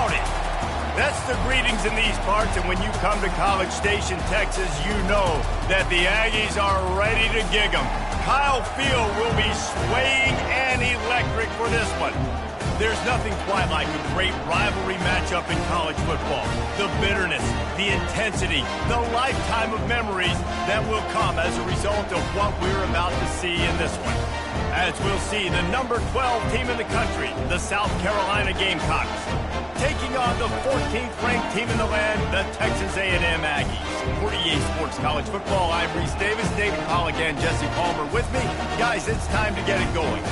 about it. That's the greetings in these parts, and when you come to College Station, Texas, you know that the Aggies are ready to gig 'em. Kyle Field will be swaying and electric for this one. There's nothing quite like a great rivalry matchup in college football. The bitterness, the intensity, the lifetime of memories that will come as a result of what we're about to see in this one. As we'll see the number 12 team in the country, the South Carolina Gamecocks, taking on the 14th ranked team in the land, the Texas A&M Aggies. For EA Sports College Football, I'm Reese Davis, David Pollock, and Jesse Palmer with me. Guys, it's time to get it going.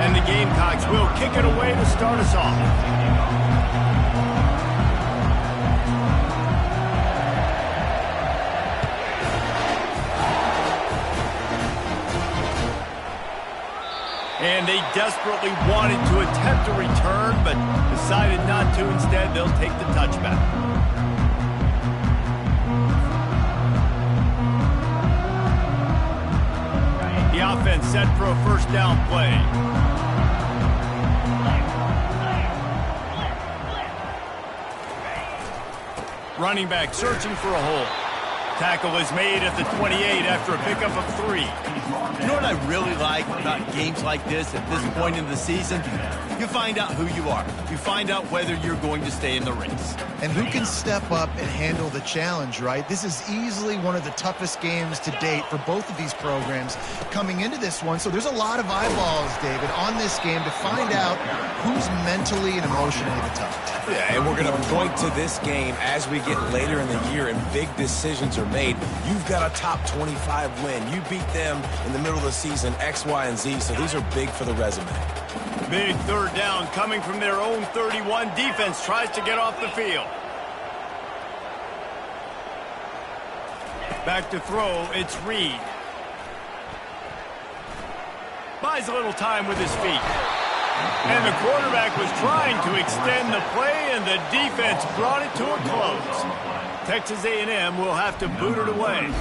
And the Gamecocks will kick it away to start us off. And they desperately wanted to attempt a return, but decided not to. Instead, they'll take the touchback. The offense set for a first down play. Running back searching for a hole. Tackle is made at the 28 after a pickup of 3. You know what I really like about games like this at this point in the season? You find out who you are. You find out whether you're going to stay in the race. And who can step up and handle the challenge, right? This is easily one of the toughest games to date for both of these programs coming into this one. So there's a lot of eyeballs, David, on this game to find out who's mentally and emotionally the toughest. Yeah, and we're going to point to this game as we get later in the year and big decisions are made. You've got a top 25 win. You beat them in the middle of the season, X, Y, and Z, so these are big for the resume. Big third down coming from their own 31. Defense tries to get off the field. Back to throw, it's Reed. Buys a little time with his feet. And the quarterback was trying to extend the play, and the defense brought it to a close. Texas A&M will have to boot it away.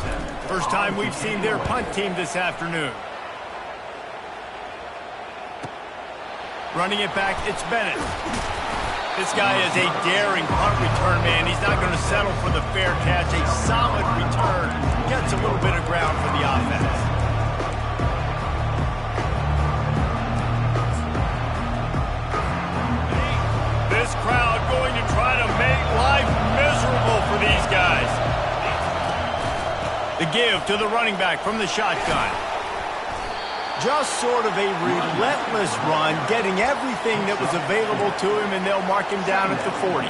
First time we've seen their punt team this afternoon. Running it back, it's Bennett. This guy is a daring punt return man. He's not going to settle for the fair catch. A solid return. Gets a little bit of ground for the offense. This crowd going to try to make life miserable for these guys. The give to the running back from the shotgun. Just sort of a relentless run, getting everything that was available to him, and they'll mark him down at the 40.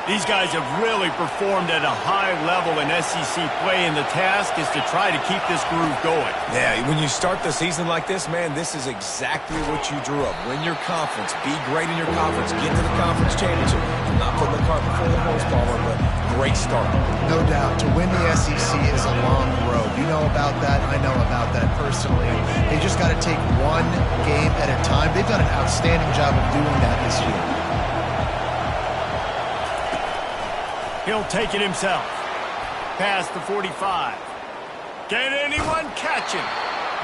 These guys have really performed at a high level in SEC play, and the task is to try to keep this groove going. Yeah, when you start the season like this, man, this is exactly what you drew up. Win your conference, be great in your conference, get to the conference championship. I'm not putting the cart before the horse, Palmer, but great start. No doubt. To win the SEC is a long road. You know about that. I know about that personally. They just got to take one game at a time. They've done an outstanding job of doing that this year. He'll take it himself. Past the 45. Can anyone catch him?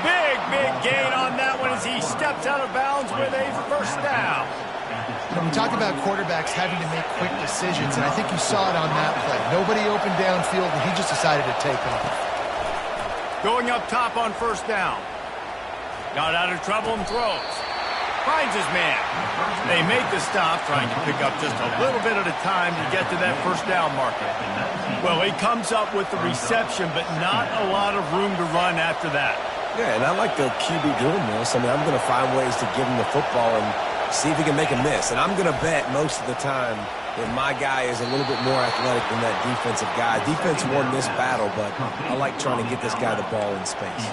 Big gain on that one as he steps out of bounds with a first down. And we talked about quarterbacks having to make quick decisions, and I think you saw it on that play. Nobody opened downfield, and he just decided to take off. Going up top on first down. Got out of trouble and throws. Finds his man. They make the stop, trying to pick up just a little bit at a time to get to that first down marker. Well, he comes up with the reception, but not a lot of room to run after that. Yeah, and I like the QB doing this. I mean, I'm going to find ways to give him the football and see if he can make a miss. And I'm going to bet most of the time that my guy is a little bit more athletic than that defensive guy. Defense won this battle, but I like trying to get this guy the ball in space.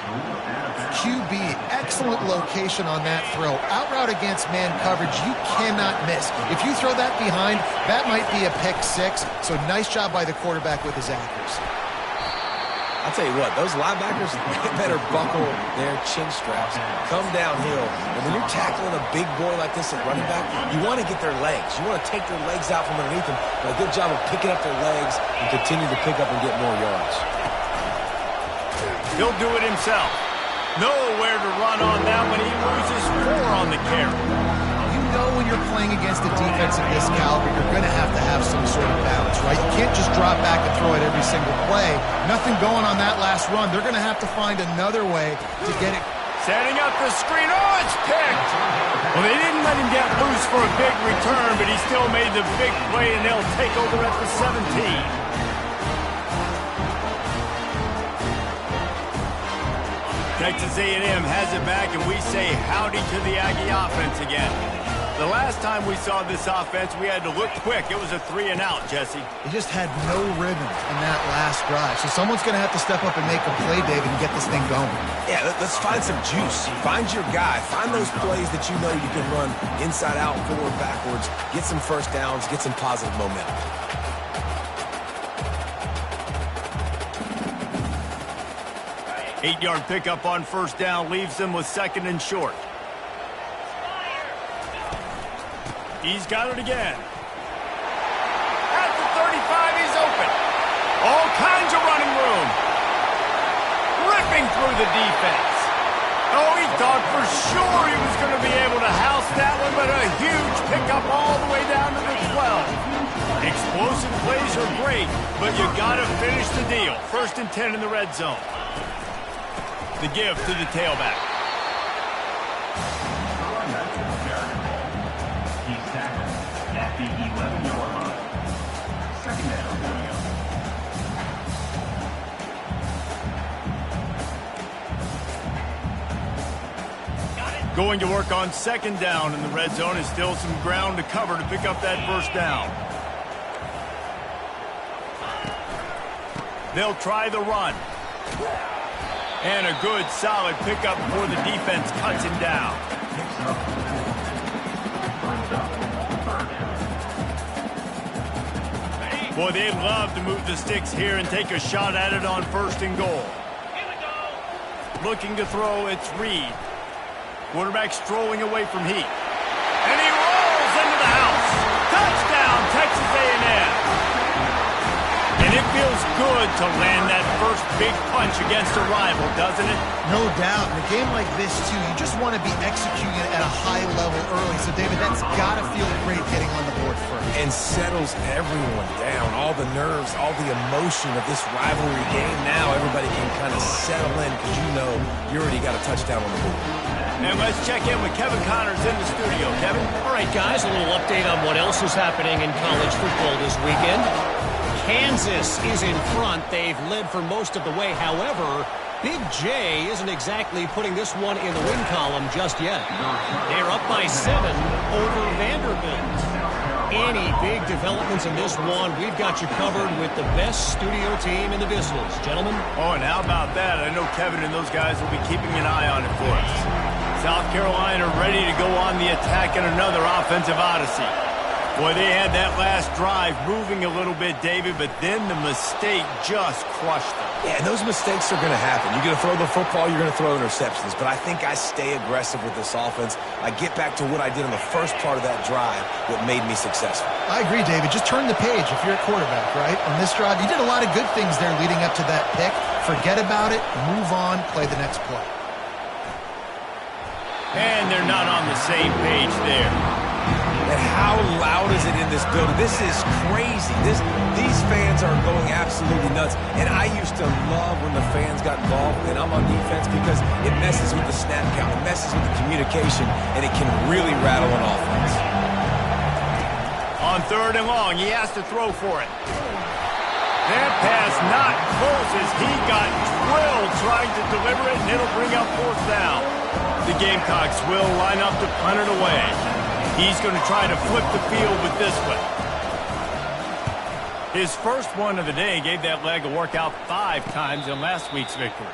QB, excellent location on that throw. Out route against man coverage, you cannot miss. If you throw that behind, that might be a pick six. So nice job by the quarterback with his accuracy. I'll tell you what, those linebackers better buckle their chin straps, come downhill. And when you're tackling a big boy like this at running back, you want to get their legs. You want to take their legs out from underneath them. But a good job of picking up their legs and continue to pick up and get more yards. He'll do it himself. Nowhere to run on that when he loses 4 on the carry. You know when you're playing against a defense of this caliber, you're going to have some sort of balance, right? You can't just drop back and throw it every single play. Nothing going on that last run. They're going to have to find another way to get it. Setting up the screen. Oh, it's picked. Well, they didn't let him get loose for a big return, but he still made the big play, and they'll take over at the 17. Texas A&M has it back, and we say howdy to the Aggie offense again. The last time we saw this offense, we had to look quick. It was a 3-and-out, Jesse. They just had no rhythm in that last drive. So someone's going to have to step up and make a play, David, and get this thing going. Yeah, let's find some juice. Find your guy. Find those plays that you know you can run inside out, forward, backwards. Get some first downs. Get some positive momentum. 8-yard pickup on first down leaves them with 2nd and short. He's got it again. At the 35, he's open. All kinds of running room. Ripping through the defense. Oh, he thought for sure he was going to be able to house that one, but a huge pickup all the way down to the 12. Explosive plays are great, but you got to finish the deal. 1st and 10 in the red zone. The give to the tailback. He's tackled at the 11-yard line. 2nd down. Going to work on 2nd down in the red zone is still some ground to cover to pick up that 1st down. They'll try the run. And a good, solid pickup before the defense cuts him down. Boy, they'd love to move the sticks here and take a shot at it on 1st and goal. Looking to throw, it's Reed. Quarterback strolling away from Heat. And he rolls into the house. Touchdown, Texas A&M. And it feels good to land that first big punch against a rival, doesn't it? No doubt. In a game like this, too, you just want to be executing it at a high level early. So, David, that's got to feel great getting on the board first. And settles everyone down. All the nerves, all the emotion of this rivalry game. Now everybody can kind of settle in because you know you already got a touchdown on the board. And let's check in with Kevin Connors in the studio. Kevin? All right, guys, a little update on what else is happening in college football this weekend. Kansas is in front. They've led for most of the way. However, Big J isn't exactly putting this one in the win column just yet. They're up by 7 over Vanderbilt. Any big developments in this one, we've got you covered with the best studio team in the business. Gentlemen? Oh, and how about that? I know Kevin and those guys will be keeping an eye on it for us. South Carolina ready to go on the attack in another offensive odyssey. Boy, they had that last drive moving a little bit, David, but then the mistake just crushed them. Yeah, and those mistakes are going to happen. You're going to throw the football, you're going to throw interceptions. But I think I stay aggressive with this offense. I get back to what I did on the first part of that drive that made me successful. I agree, David. Just turn the page if you're a quarterback, right? On this drive, you did a lot of good things there leading up to that pick. Forget about it, move on, play the next play. And they're not on the same page there. And how loud is it in this building? This is crazy. These fans are going absolutely nuts. And I used to love when the fans got involved, and I'm on defense because it messes with the snap count. It messes with the communication, and it can really rattle an offense. On 3rd and long, he has to throw for it. That pass not close as he got drilled trying to deliver it, and it'll bring up 4th down. The Gamecocks will line up to punt it away. He's going to try to flip the field with this one. His first one of the day gave that leg a workout 5 times in last week's victory.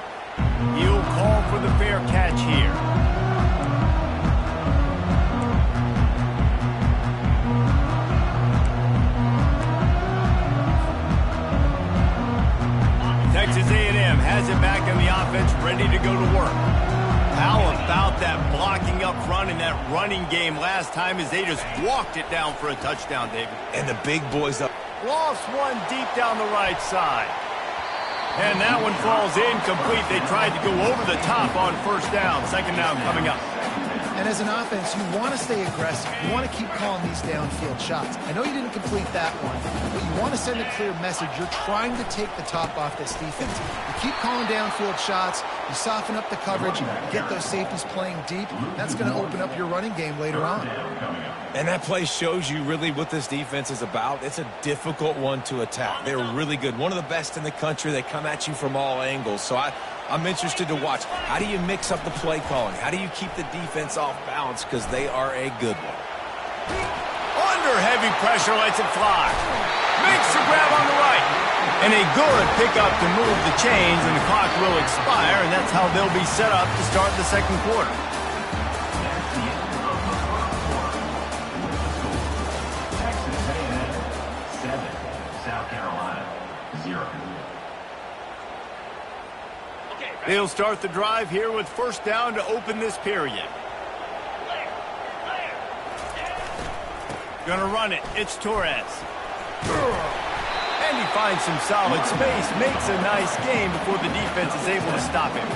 He'll call for the fair catch here. Texas A&M running game last time as they just walked it down for a touchdown, David. And the big boys up. Lost one deep down the right side. And that one falls incomplete. They tried to go over the top on first down. Second down coming up. And as an offense, you want to stay aggressive. You want to keep calling these downfield shots. I know you didn't complete that one, but you want to send a clear message. You're trying to take the top off this defense. You keep calling downfield shots. You soften up the coverage. You get those safeties playing deep. That's going to open up your running game later on. And that play shows you really what this defense is about. It's a difficult one to attack. They're really good. One of the best in the country. They come at you from all angles. So I'm interested to watch. How do you mix up the play calling? How do you keep the defense off balance? Because they are a good one. Under heavy pressure, lets it fly. Makes the grab on the right. And a good pickup to move the chains, and the clock will expire, and that's how they'll be set up to start the second quarter. Texas A&M 7, South Carolina 0. They'll start the drive here with first down to open this period. Gonna run it. It's Torres. And he finds some solid space, makes a nice game before the defense is able to stop him.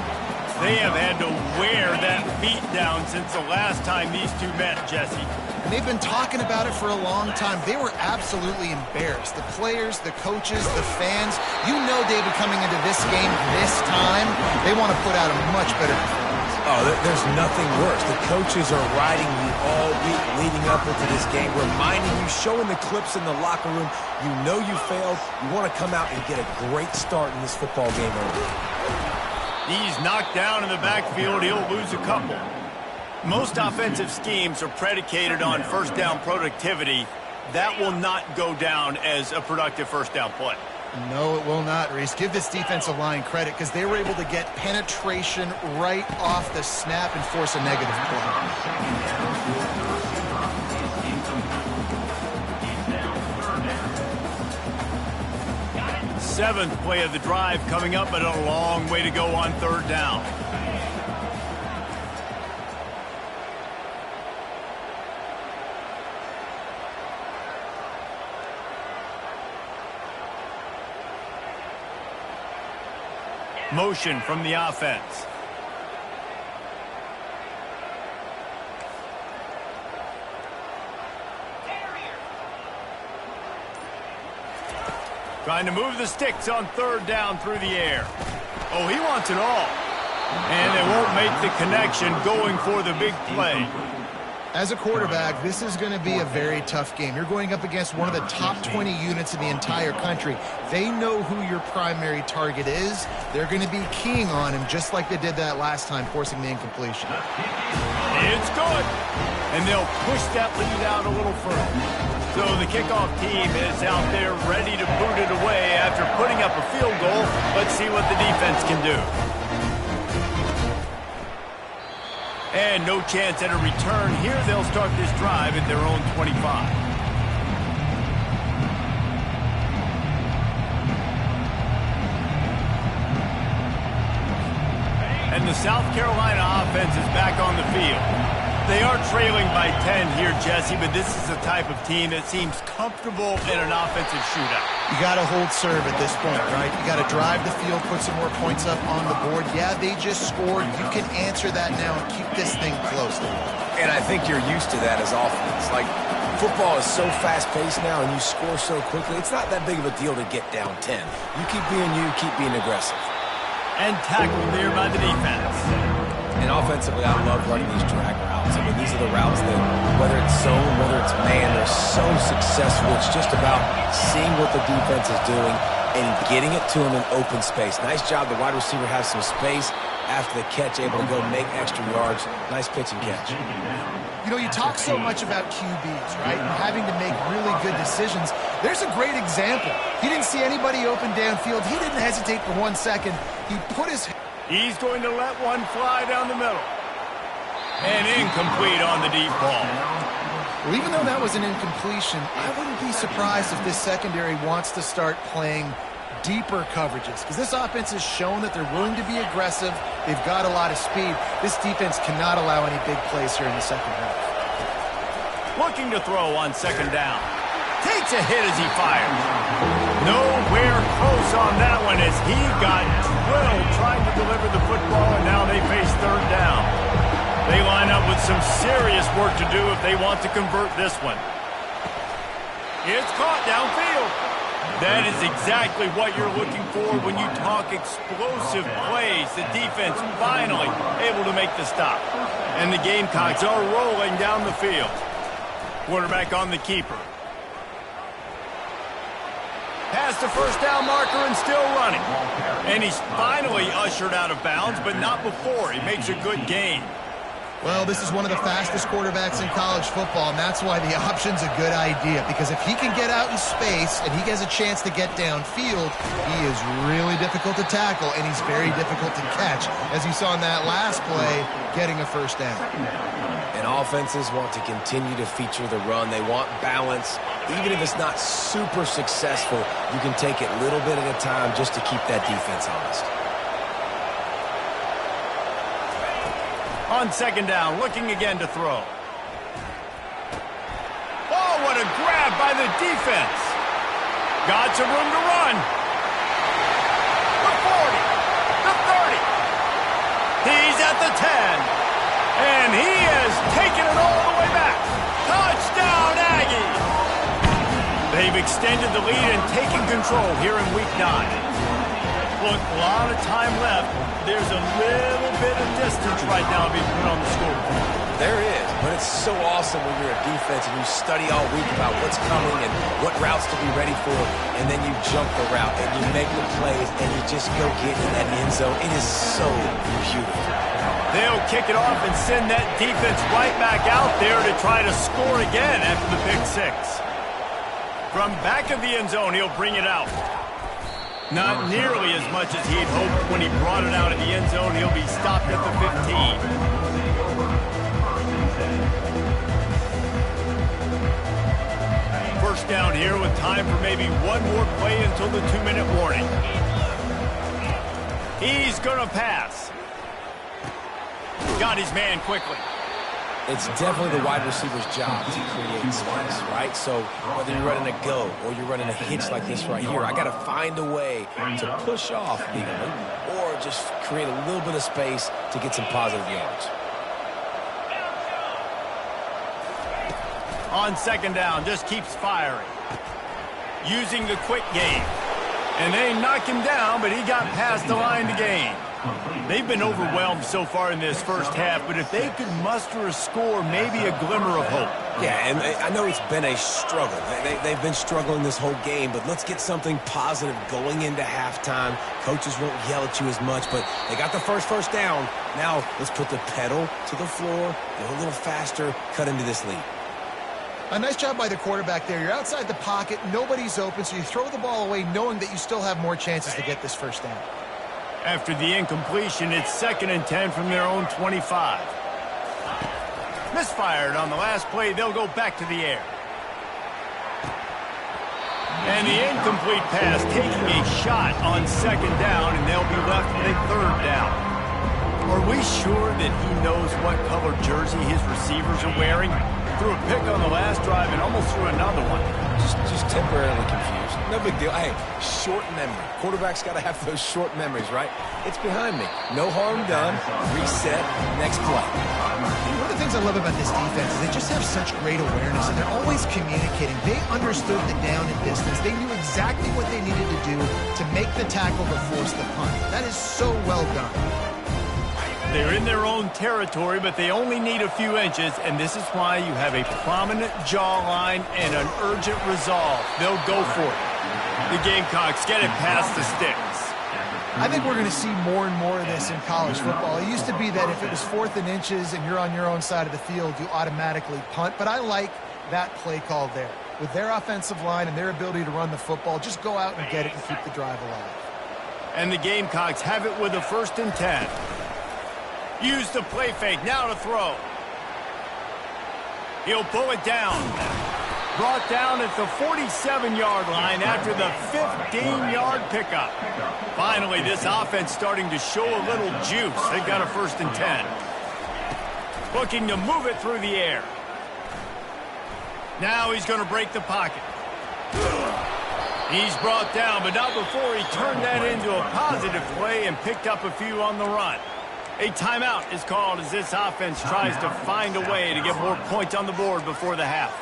They have had to wear that beat down since the last time these two met, Jesse. And they've been talking about it for a long time. They were absolutely embarrassed. The players, the coaches, the fans. You know, David, coming into this game this time, they want to put out a much better performance. Oh, there's nothing worse. The coaches are riding you all week leading up into this game, reminding you, showing the clips in the locker room. You know you failed. You want to come out and get a great start in this football game early. He's knocked down in the backfield. He'll lose a couple. Most offensive schemes are predicated on first down productivity. That will not go down as a productive first down play. No, it will not, Reese. Give this defensive line credit because they were able to get penetration right off the snap and force a negative play. Seventh play of the drive coming up, but a long way to go on third down. Motion from the offense. Trying to move the sticks on third down through the air. Oh, he wants it all. And they won't make the connection going for the big play. As a quarterback, this is going to be a very tough game. You're going up against one of the top 20 units in the entire country. They know who your primary target is. They're going to be keying on him just like they did that last time, forcing the incompletion. It's good. And they'll push that lead out a little further. So the kickoff team is out there ready to boot it away after putting up a field goal. Let's see what the defense can do. And no chance at a return here. They'll start this drive at their own 25. And the South Carolina offense is back on the field. They are trailing by 10 here, Jesse, but this is the type of team that seems comfortable in an offensive shootout. You got to hold serve at this point, right? You got to drive the field, put some more points up on the board. Yeah, they just scored. You can answer that now and keep this thing close. And I think you're used to that as offense. Like, football is so fast-paced now and you score so quickly, it's not that big of a deal to get down 10. You keep being aggressive. And tackled there by the defense. And offensively, I love running these drag routes. I mean, these are the routes that, whether it's zone, whether it's man, they're so successful. It's just about seeing what the defense is doing and getting it to them in open space. Nice job. The wide receiver has some space after the catch, able to go make extra yards. Nice pitch and catch. You know, you talk so much about QBs, right? And having to make really good decisions. There's a great example. He didn't see anybody open downfield. He didn't hesitate for 1 second. He put his... He's going to let one fly down the middle. And incomplete on the deep ball. Well, even though that was an incompletion, I wouldn't be surprised if this secondary wants to start playing deeper coverages because this offense has shown that they're willing to be aggressive. They've got a lot of speed. This defense cannot allow any big plays here in the second half. Looking to throw on second down. Takes a hit as he fires. Nowhere close on that one as he got drilled trying to deliver the football, and now they face third down. They line up with some serious work to do if they want to convert this one. It's caught downfield. That is exactly what you're looking for when you talk explosive plays. The defense finally able to make the stop. And the Gamecocks are rolling down the field. Quarterback on the keeper. Past the first down marker and still running. And he's finally ushered out of bounds, but not before. He makes a good gain. Well, this is one of the fastest quarterbacks in college football, and that's why the option's a good idea. Because if he can get out in space and he has a chance to get downfield, he is really difficult to tackle, and he's very difficult to catch. As you saw in that last play, getting a first down. And offenses want to continue to feature the run. They want balance. Even if it's not super successful, you can take it little bit at a time just to keep that defense honest. On second down, looking again to throw. Oh, what a grab by the defense. Got some room to run. The 40, the 30. He's at the 10. And he has taken it all the way back. Touchdown, Aggies. They've extended the lead and taken control here in Week 9. Look, a lot of time left. There's a little bit of distance right now being put on the scoreboard. There is, but it's so awesome when you're a defense and you study all week about what's coming and what routes to be ready for, and then you jump the route and you make the plays and you just go get in that end zone. It is so beautiful. They'll kick it off and send that defense right back out there to try to score again after the pick six. From back of the end zone, he'll bring it out. Not nearly as much as he'd hoped when he brought it out of the end zone. He'll be stopped at the 15. First down here with time for maybe one more play until the 2-minute warning. He's going to pass. Got his man quickly. It's definitely the wide receiver's job to create space, right? So whether you're running a go or you're running a hitch like this right here, I got to find a way to push off legally or just create a little bit of space to get some positive yards. On second down, just keeps firing. Using the quick game. And they knock him down, but he got past the line to gain. They've been overwhelmed so far in this first half, but if they could muster a score, maybe a glimmer of hope. Yeah, and I know it's been a struggle. They've been struggling this whole game, but let's get something positive going into halftime. Coaches won't yell at you as much, but they got the first down. Now let's put the pedal to the floor, go a little faster, cut into this lead. A nice job by the quarterback there. You're outside the pocket, nobody's open, so you throw the ball away knowing that you still have more chances to get this first down. After the incompletion, it's 2nd and 10 from their own 25. Misfired on the last play. They'll go back to the air. And the incomplete pass taking a shot on second down, and they'll be left with a third down. Are we sure that he knows what color jersey his receivers are wearing? Threw a pick on the last drive and almost threw another one. Just temporarily confused. No big deal. Hey, short memory. Quarterback's got to have those short memories, right? It's behind me. No harm done. Reset. Next play. One of the things I love about this defense is they just have such great awareness, and they're always communicating. They understood the down and distance. They knew exactly what they needed to do to make the tackle to force the punt. That is so well done. They're in their own territory, but they only need a few inches, and this is why you have a prominent jawline and an urgent resolve. They'll go for it. The Gamecocks get it past the sticks. I think we're going to see more and more of this in college football. It used to be that if it was 4th and inches and you're on your own side of the field, you automatically punt, but I like that play call there. With their offensive line and their ability to run the football, just go out and get it and keep the drive alive. And the Gamecocks have it with a 1st and 10. Use the play fake, now to throw. He'll pull it down. brought down at the 47-yard line after the 15-yard pickup. Finally, this offense starting to show a little juice. They've got a 1st and 10. Looking to move it through the air. Now he's going to break the pocket. He's brought down, but not before he turned that into a positive play and picked up a few on the run. A timeout is called as this offense tries to find a way to get more points on the board before the half.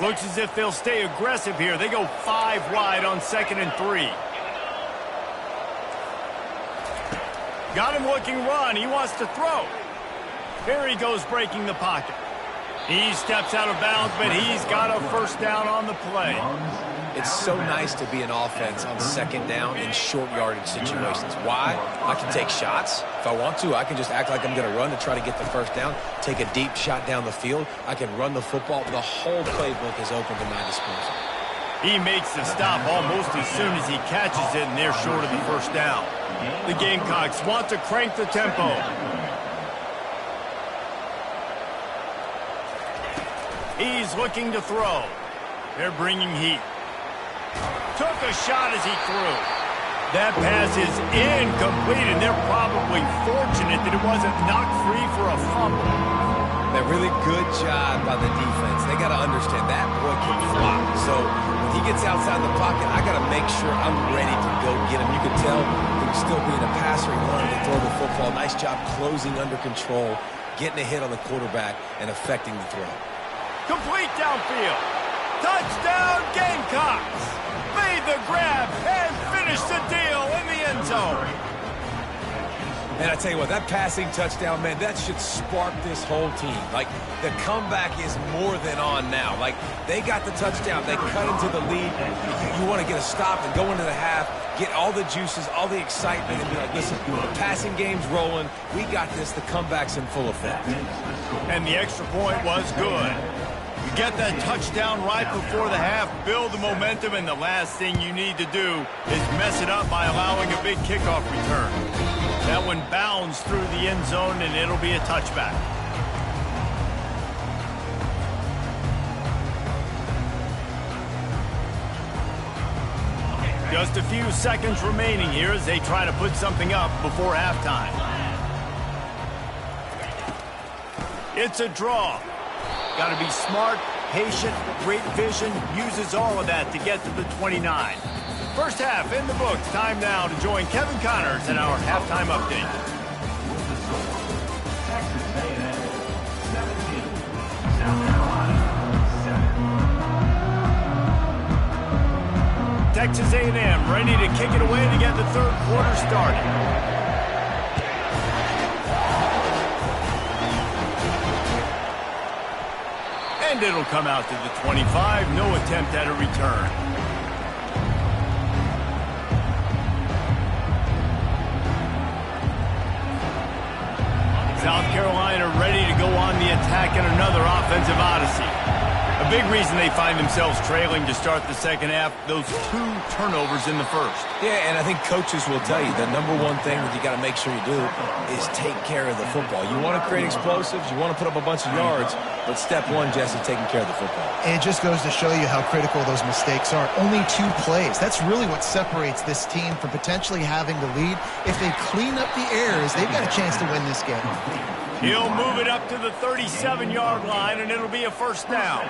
Looks as if they'll stay aggressive here. They go 5 wide on 2nd and 3. Got him looking run. He wants to throw. Here he goes breaking the pocket. He steps out of bounds, but he's got a 1st down on the play. It's so nice to be an offense on 2nd down in short yardage situations. Why? I can take shots. If I want to, I can just act like I'm going to run to try to get the 1st down, take a deep shot down the field. I can run the football. The whole playbook is open to my disposal. He makes the stop almost as soon as he catches it, and they're short of the 1st down. The Gamecocks want to crank the tempo. He's looking to throw. They're bringing heat. Took a shot as he threw. That pass is incomplete, and they're probably fortunate that it wasn't knocked free for a fumble. A really good job by the defense. They got to understand that boy can flop. So when he gets outside the pocket, I got to make sure I'm ready to go get him. You can tell he was still being a passer. He wanted to throw the football. Nice job closing under control, getting a hit on the quarterback, and affecting the throw. Complete downfield. Touchdown Gamecocks. Made the grab and finished the deal in the end zone. And I tell you what, that passing touchdown, man, that should spark this whole team. Like, the comeback is more than on now. Like, they got the touchdown. They cut into the lead. You want to get a stop and go into the half, get all the juices, all the excitement, and be like, listen, the passing game's rolling. We got this. The comeback's in full effect. And the extra point was good. You get that touchdown right before the half, build the momentum, and the last thing you need to do is mess it up by allowing a big kickoff return. That one bounds through the end zone, and it'll be a touchback. Just a few seconds remaining here as they try to put something up before halftime. It's a draw. Got to be smart, patient, great vision, uses all of that to get to the 29. First half in the books. Time now to join Kevin Connors in our halftime update. Texas A&M 17, South Carolina 7. Texas A&M ready to kick it away to get the 3rd quarter started. And it'll come out to the 25. No attempt at a return. South Carolina ready to go on the attack in another offensive odyssey. A big reason they find themselves trailing to start the 2nd half, those 2 turnovers in the 1st. Yeah, and I think coaches will tell you the number one thing that you got to make sure you do is take care of the football. You want to create explosives, you want to put up a bunch of yards, but step one, Jesse, taking care of the football. And it just goes to show you how critical those mistakes are. Only 2 plays. That's really what separates this team from potentially having the lead. If they clean up the errors, they've got a chance to win this game. He'll move it up to the 37-yard line, and it'll be a 1st down.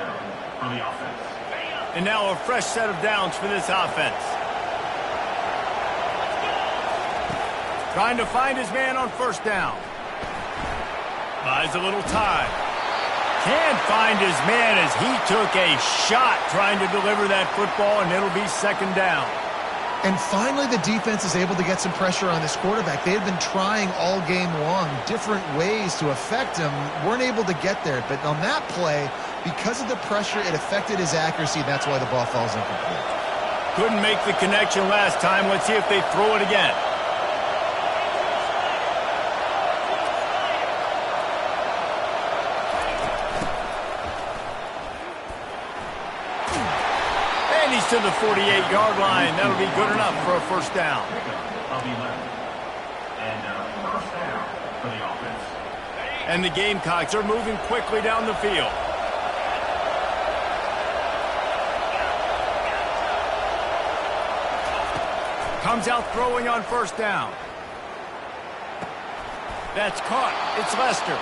And now a fresh set of downs for this offense. Trying to find his man on 1st down. Buys a little time. Can't find his man as he took a shot trying to deliver that football, and it'll be 2nd down. And finally, the defense is able to get some pressure on this quarterback. They had been trying all game long different ways to affect him. Weren't able to get there. But on that play, because of the pressure, it affected his accuracy. That's why the ball falls incomplete. Couldn't make the connection last time. Let's see if they throw it again. To the 48-yard line. That'll be good enough for a 1st down. Of 11. And 1st down for the offense. And the Gamecocks are moving quickly down the field. Comes out throwing on first down. That's caught. It's Lester.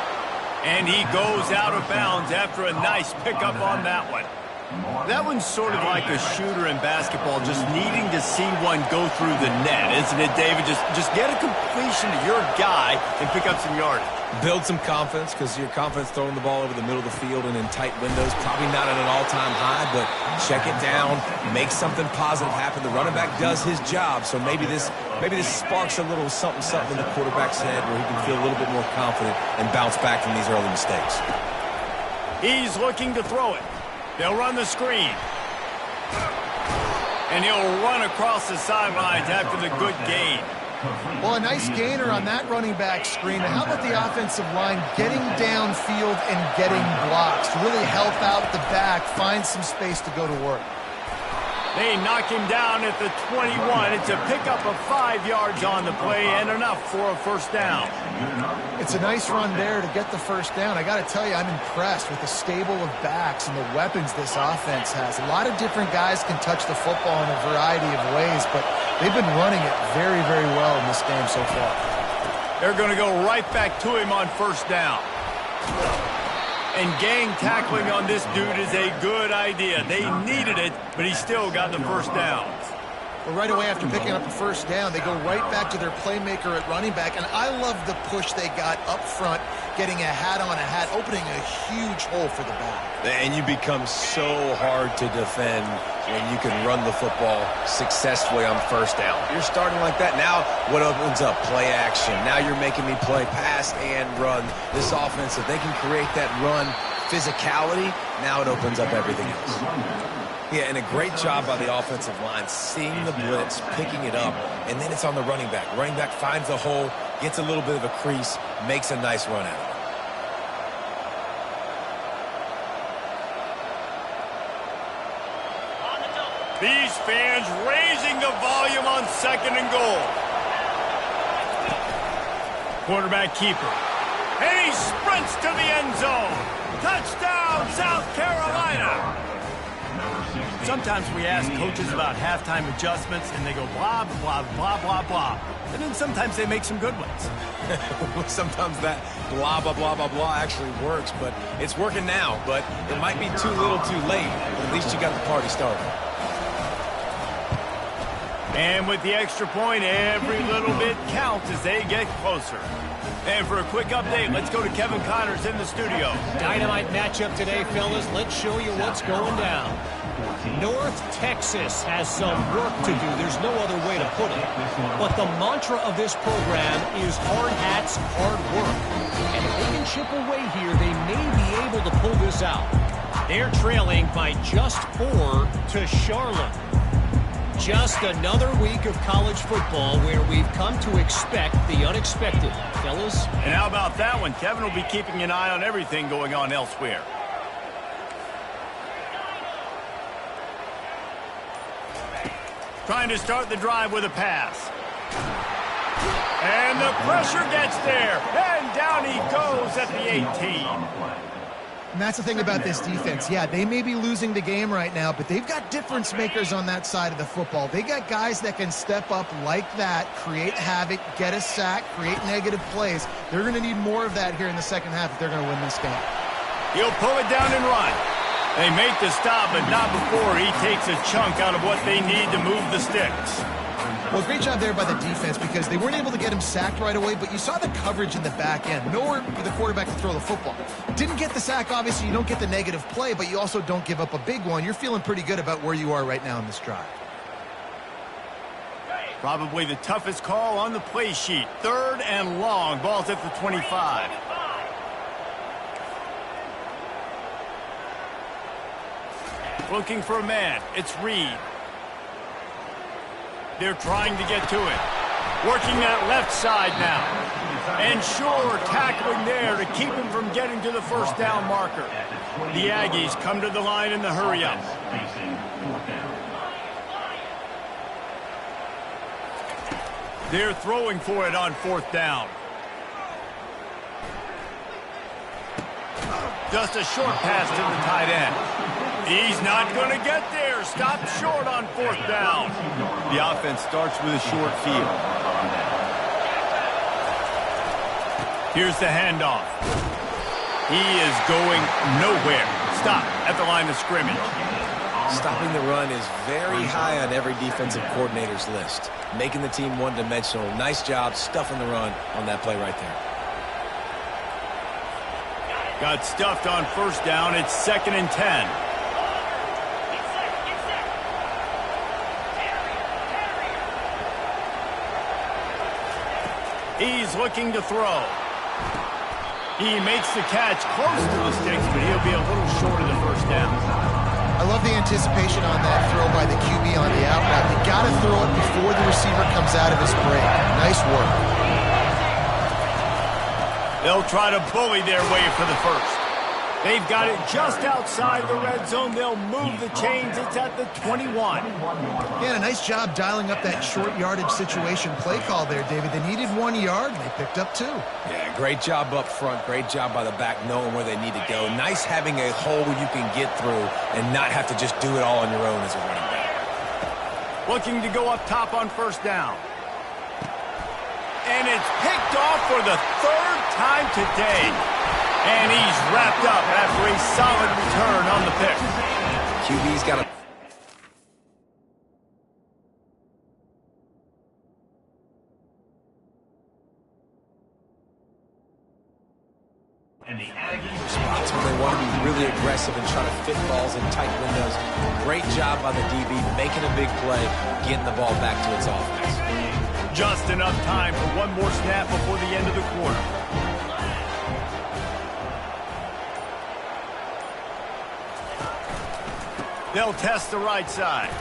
And he goes out of bounds after a nice pickup on that one. That one's sort of like a shooter in basketball, just needing to see one go through the net, isn't it, David? Just get a completion to your guy and pick up some yardage. Build some confidence, because your confidence throwing the ball over the middle of the field and in tight windows, probably not at an all-time high, but check it down, make something positive happen. The running back does his job, so maybe this sparks a little something in the quarterback's head where he can feel a little bit more confident and bounce back from these early mistakes. He's looking to throw it. They'll run the screen. And he'll run across the sidelines after the good gain. Well, a nice gainer on that running back screen. And how about the offensive line getting downfield and getting blocks to really help out the back, find some space to go to work. They knock him down at the 21. It's a pickup of 5 yards on the play and enough for a first down. It's a nice run there to get the first down. I got to tell you, I'm impressed with the stable of backs and the weapons this offense has. A lot of different guys can touch the football in a variety of ways, but they've been running it very, very well in this game so far. They're going to go right back to him on first down. And gang tackling on this dude is a good idea. They needed it, but he still got the first down. Well, right away after picking up the first down, they go right back to their playmaker at running back. And I love the push they got up front, getting a hat on a hat, opening a huge hole for the back. And you become so hard to defend when you can run the football successfully on first down. You're starting like that. Now what opens up? Play action. Now you're making me play pass and run. This offense, if they can create that run physicality, now it opens up everything else. Yeah, and a great job by the offensive line, seeing the blitz, picking it up, and then it's on the running back. Running back finds the hole, gets a little bit of a crease, makes a nice run out of it. These fans raising the volume on second and goal. Quarterback keeper. And he sprints to the end zone. Touchdown, South Carolina. Sometimes we ask coaches about halftime adjustments, and they go blah, blah, blah, blah, blah. And then sometimes they make some good ones. Sometimes that blah, blah, blah, blah, blah actually works, but it's working now. But it might be too little too late, but at least you got the party started. And with the extra point, every little bit counts as they get closer. And for a quick update, let's go to Kevin Connors in the studio. Dynamite matchup today, fellas. Let's show you what's going down. North Texas has some work to do. There's no other way to put it. But the mantra of this program is hard hats, hard work. And if they can chip away here, they may be able to pull this out. They're trailing by just 4 to Charlotte. Just another week of college football where we've come to expect the unexpected, fellas. And how about that one? Kevin will be keeping an eye on everything going on elsewhere. Trying to start the drive with a pass. And the pressure gets there. And down he goes at the 18. And that's the thing about this defense. Yeah, they may be losing the game right now, but they've got difference makers on that side of the football. They got guys that can step up like that, create havoc, get a sack, create negative plays. They're going to need more of that here in the second half if they're going to win this game. He'll pull it down and run. They make the stop, but not before he takes a chunk out of what they need to move the sticks. Well, great job there by the defense because they weren't able to get him sacked right away, but you saw the coverage in the back end. Nowhere for the quarterback to throw the football. Didn't get the sack, obviously. You don't get the negative play, but you also don't give up a big one. You're feeling pretty good about where you are right now in this drive. Probably the toughest call on the play sheet. 3rd and long. Ball's at the 25. Looking for a man. It's Reed. They're trying to get to it. Working that left side now. And sure, tackling there to keep him from getting to the first down marker. The Aggies come to the line in the hurry-up. They're throwing for it on 4th down. Just a short pass to the tight end. He's not going to get there. Stop short on 4th down. The offense starts with a short field. Here's the handoff. He is going nowhere. Stop at the line of scrimmage. Stopping the run is very high on every defensive coordinator's list. Making the team one-dimensional. Nice job stuffing the run on that play right there. Got stuffed on 1st down. It's 2nd and 10. He's looking to throw. He makes the catch close to the sticks, but he'll be a little short of the 1st down. I love the anticipation on that throw by the QB on the out route. You got to throw it before the receiver comes out of his break. Nice work. They'll try to bully their way for the 1st. They've got it just outside the red zone. They'll move the chains. It's at the 21. Yeah, a nice job dialing up that short yardage situation play call there, David. They needed 1 yard, and they picked up 2. Yeah, great job up front. Great job by the back knowing where they need to go. Nice having a hole you can get through and not have to just do it all on your own as a running back. Looking to go up top on 1st down. And it's picked off for the 3rd time today. And he's wrapped up after a solid return on the pick. QB's got a... And the Aggies spots when they want to be really aggressive and try to fit balls in tight windows. Great job by the DB making a big play, getting the ball back to its offense. Just enough time for one more snap before the end of the quarter. They'll test the right side.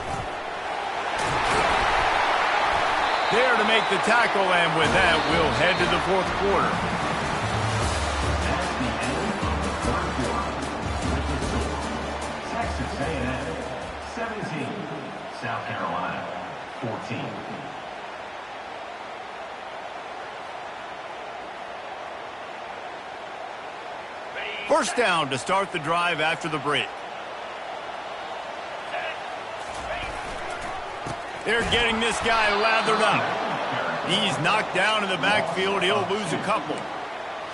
There to make the tackle, and with that, we'll head to the 4th quarter. Texas A&M 17, South Carolina 14. First down to start the drive after the break. They're getting this guy lathered up. He's knocked down in the backfield. He'll lose a couple.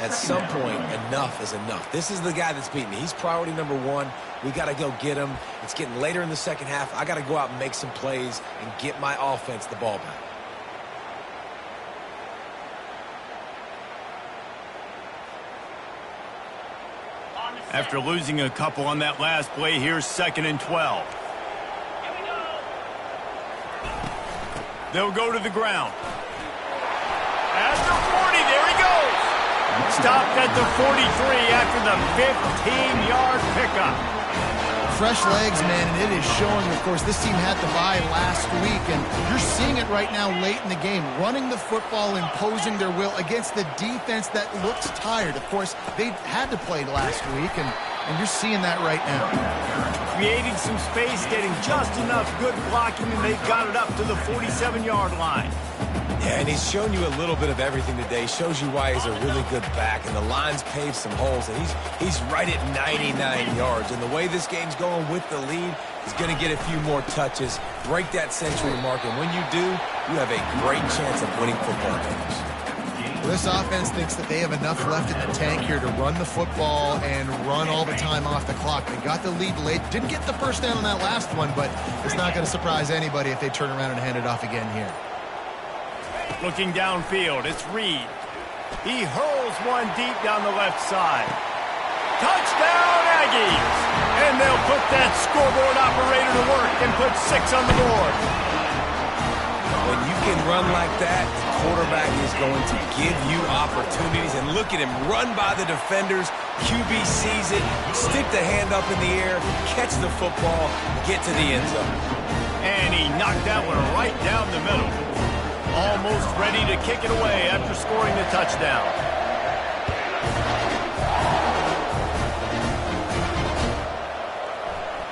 At some point, enough is enough. This is the guy that's beating me. He's priority number 1. We got to go get him. It's getting later in the 2nd half. I got to go out and make some plays and get my offense the ball back. After losing a couple on that last play, here's 2nd and 12. They'll go to the ground. At the 40, there he goes. Stopped at the 43 after the 15-yard pickup. Fresh legs, man, and it is showing. Of course, this team had the bye last week, and you're seeing it right now late in the game. Running the football, imposing their will against the defense that looks tired. Of course, they had to play last week, and you're seeing that right now. Creating some space, getting just enough good blocking, and they've got it up to the 47-yard line. Yeah, and he's shown you a little bit of everything today. Shows you why he's a really good back, and the line's paved some holes, and he's right at 99 yards. And the way this game's going with the lead, he's going to get a few more touches, break that century mark, and when you do, you have a great chance of winning football games. Well, this offense thinks that they have enough left in the tank here to run the football and run all the time off the clock. They got the lead late. Didn't get the first down on that last one, but it's not going to surprise anybody if they turn around and hand it off again here. Looking downfield, it's Reed. He hurls one deep down the left side. Touchdown, Aggies! And they'll put that scoreboard operator to work and put 6 on the board. When you can run like that, the quarterback is going to give you opportunities. And look at him run by the defenders. QB sees it, stick the hand up in the air, catch the football, get to the end zone. And he knocked that one right down the middle. Almost ready to kick it away after scoring the touchdown.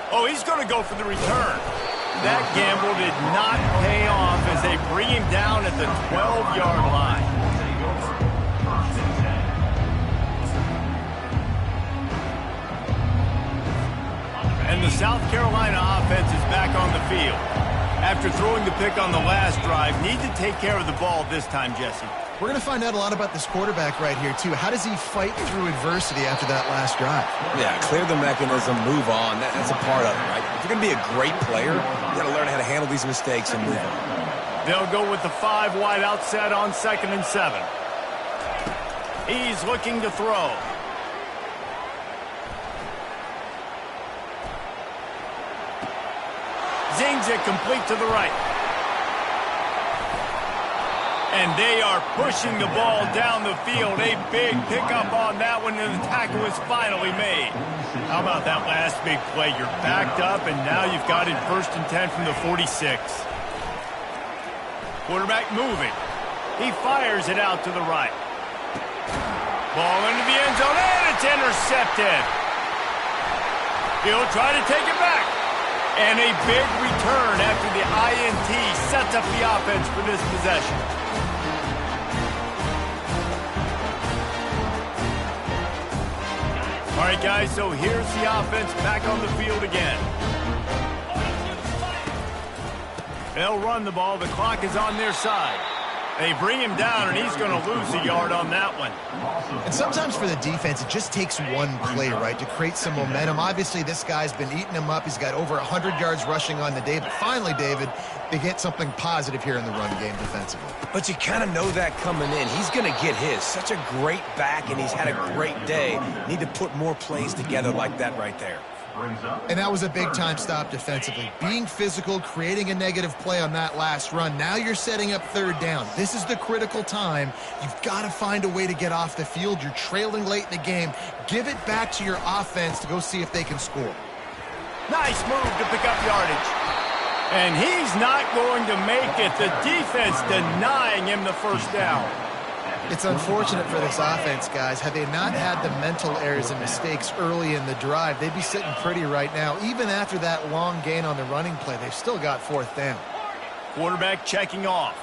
Oh, he's going to go for the return. That gamble did not pay off as they bring him down at the 12-yard line. the South Carolina offense is back on the field. After throwing the pick on the last drive, need to take care of the ball this time, Jesse. We're going to find out a lot about this quarterback right here, too. How does he fight through adversity after that last drive? Yeah, clear the mechanism, move on. That's a part of it, right? If you're going to be a great player, you got to learn how to handle these mistakes and move on. They'll go with the 5 wide out set on 2nd and 7. He's looking to throw. Zings it complete to the right. And they are pushing the ball down the field. A big pickup on that one, and the tackle is finally made. How about that last big play? You're backed up, and now you've got it 1st and 10 from the 46. Quarterback moving. He fires it out to the right. Ball into the end zone, and it's intercepted. He'll try to take it back. And a big return after the INT sets up the offense for this possession. All right, guys, so here's the offense back on the field again. They'll run the ball. The clock is on their side. They bring him down, and he's going to lose a yard on that one. And sometimes for the defense, it just takes one play, right, to create some momentum. Obviously, this guy's been eating him up. He's got over 100 yards rushing on the day. But finally, David, they get something positive here in the run game defensively. But you kind of know that coming in. He's going to get his. Such a great back, and he's had a great day. Need to put more plays together like that right there. And that was a big-time stop defensively. Being physical, creating a negative play on that last run. Now you're setting up 3rd down. This is the critical time. You've got to find a way to get off the field. You're trailing late in the game. Give it back to your offense to go see if they can score. Nice move to pick up yardage. And he's not going to make it. The defense denying him the 1st down. It's unfortunate for this offense, guys. Had they not had the mental errors and mistakes early in the drive, they'd be sitting pretty right now. Even after that long gain on the running play, they've still got 4th down. Quarterback checking off.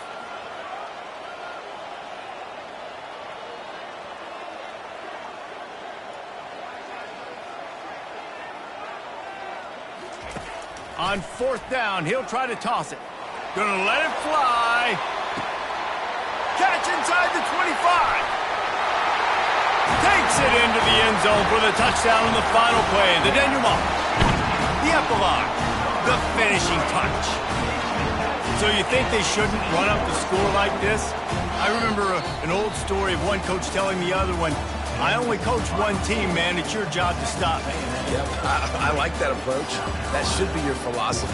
On 4th down, he'll try to toss it. Gonna let it fly. Catch inside the 25. Takes it into the end zone for the touchdown on the final play. The denouement. The epilogue. The finishing touch. So you think they shouldn't run up the score like this? I remember an old story of one coach telling the other one, I only coach one team, man. It's your job to stop me. Yep, I like that approach. That should be your philosophy.